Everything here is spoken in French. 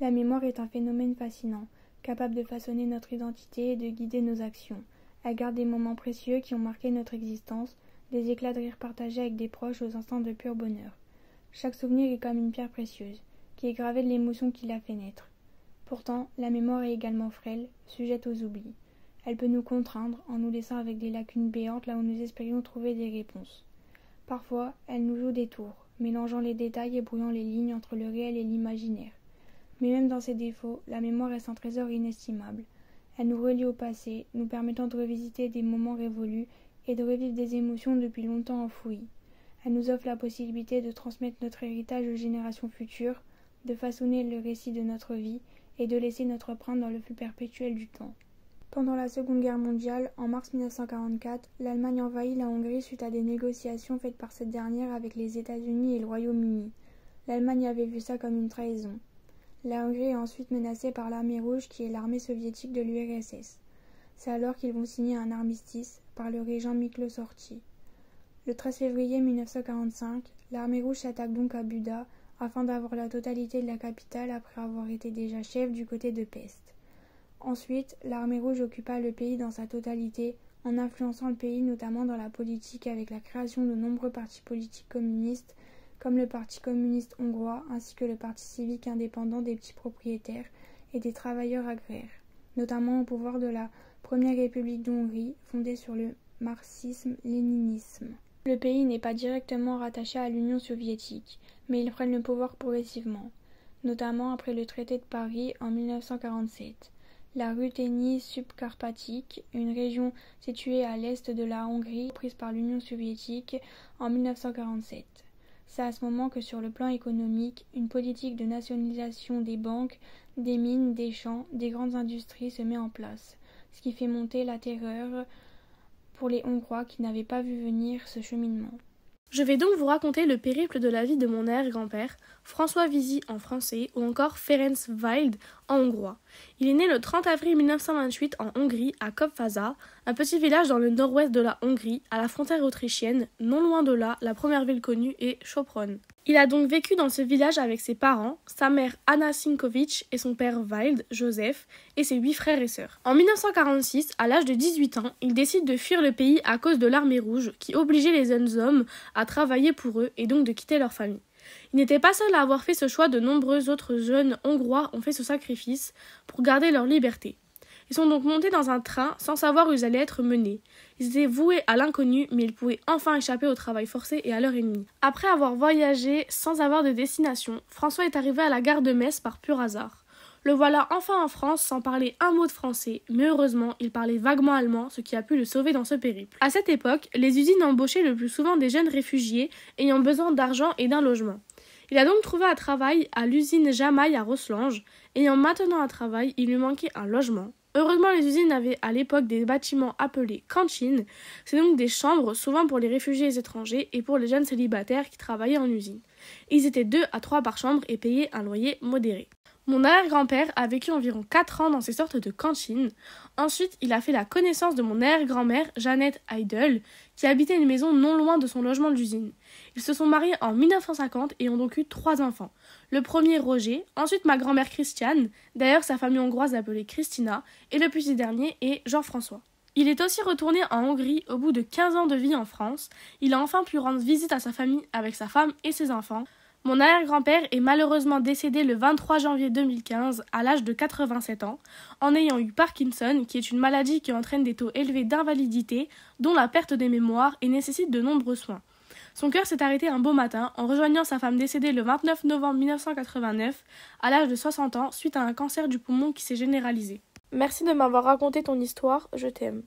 La mémoire est un phénomène fascinant, capable de façonner notre identité et de guider nos actions. Elle garde des moments précieux qui ont marqué notre existence, des éclats de rire partagés avec des proches aux instants de pur bonheur. Chaque souvenir est comme une pierre précieuse, qui est gravée de l'émotion qui l'a fait naître. Pourtant, la mémoire est également frêle, sujette aux oublis. Elle peut nous contraindre en nous laissant avec des lacunes béantes là où nous espérions trouver des réponses. Parfois, elle nous joue des tours, mélangeant les détails et brouillant les lignes entre le réel et l'imaginaire. Mais même dans ses défauts, la mémoire reste un trésor inestimable. Elle nous relie au passé, nous permettant de revisiter des moments révolus et de revivre des émotions depuis longtemps enfouies. Elle nous offre la possibilité de transmettre notre héritage aux générations futures, de façonner le récit de notre vie et de laisser notre empreinte dans le flux perpétuel du temps. Pendant la Seconde Guerre mondiale, en mars 1944, l'Allemagne envahit la Hongrie suite à des négociations faites par cette dernière avec les États-Unis et le Royaume-Uni. L'Allemagne avait vu ça comme une trahison. La Hongrie est ensuite menacée par l'armée rouge qui est l'armée soviétique de l'URSS. C'est alors qu'ils vont signer un armistice par le régent Miklos Horthy. Le 13 février 1945, l'armée rouge s'attaque donc à Buda afin d'avoir la totalité de la capitale après avoir été déjà chef du côté de Pest. Ensuite, l'armée rouge occupa le pays dans sa totalité en influençant le pays notamment dans la politique avec la création de nombreux partis politiques communistes comme le Parti communiste hongrois ainsi que le Parti civique indépendant des petits propriétaires et des travailleurs agraires, notamment au pouvoir de la Première République de Hongrie fondée sur le marxisme-léninisme. Le pays n'est pas directement rattaché à l'Union soviétique, mais ils prennent le pouvoir progressivement, notamment après le traité de Paris en 1947. La Ruthénie subcarpatique, une région située à l'est de la Hongrie, prise par l'Union soviétique en 1947. C'est à ce moment que sur le plan économique, une politique de nationalisation des banques, des mines, des champs, des grandes industries se met en place, ce qui fait monter la terreur pour les Hongrois qui n'avaient pas vu venir ce cheminement. Je vais donc vous raconter le périple de la vie de mon arrière-grand-père, François Visy en français ou encore Ferenc Wild en hongrois. Il est né le 30 avril 1928 en Hongrie, à Kopfasa, un petit village dans le nord-ouest de la Hongrie, à la frontière autrichienne. Non loin de là, la première ville connue est Sopron. Il a donc vécu dans ce village avec ses parents, sa mère Anna Sinkovich et son père Wild, Joseph, et ses 8 frères et sœurs. En 1946, à l'âge de 18 ans, il décide de fuir le pays à cause de l'armée rouge qui obligeait les jeunes hommes à travailler pour eux et donc de quitter leur famille. Il n'était pas seul à avoir fait ce choix, de nombreux autres jeunes hongrois ont fait ce sacrifice pour garder leur liberté. Ils sont donc montés dans un train sans savoir où ils allaient être menés. Ils étaient voués à l'inconnu, mais ils pouvaient enfin échapper au travail forcé et à leur ennemi. Après avoir voyagé sans avoir de destination, François est arrivé à la gare de Metz par pur hasard. Le voilà enfin en France sans parler un mot de français, mais heureusement, il parlait vaguement allemand, ce qui a pu le sauver dans ce périple. À cette époque, les usines embauchaient le plus souvent des jeunes réfugiés ayant besoin d'argent et d'un logement. Il a donc trouvé un travail à l'usine Jamaï à Roslange. Ayant maintenant un travail, il lui manquait un logement. Heureusement, les usines avaient à l'époque des bâtiments appelés cantines, c'est donc des chambres souvent pour les réfugiés étrangers et pour les jeunes célibataires qui travaillaient en usine. Ils étaient 2 à 3 par chambre et payaient un loyer modéré. Mon arrière-grand-père a vécu environ 4 ans dans ces sortes de cantines. Ensuite, il a fait la connaissance de mon arrière-grand-mère, Jeannette Heidel, qui habitait une maison non loin de son logement d'usine. Ils se sont mariés en 1950 et ont donc eu 3 enfants. Le premier, Roger, ensuite ma grand-mère Christiane, d'ailleurs sa famille hongroise l'appelait Christina, et le petit dernier est Jean-François. Il est aussi retourné en Hongrie au bout de 15 ans de vie en France. Il a enfin pu rendre visite à sa famille avec sa femme et ses enfants. Mon arrière-grand-père est malheureusement décédé le 23 janvier 2015 à l'âge de 87 ans, en ayant eu Parkinson, qui est une maladie qui entraîne des taux élevés d'invalidité, dont la perte des mémoires et nécessite de nombreux soins. Son cœur s'est arrêté un beau matin en rejoignant sa femme décédée le 29 novembre 1989 à l'âge de 60 ans suite à un cancer du poumon qui s'est généralisé. Merci de m'avoir raconté ton histoire, je t'aime.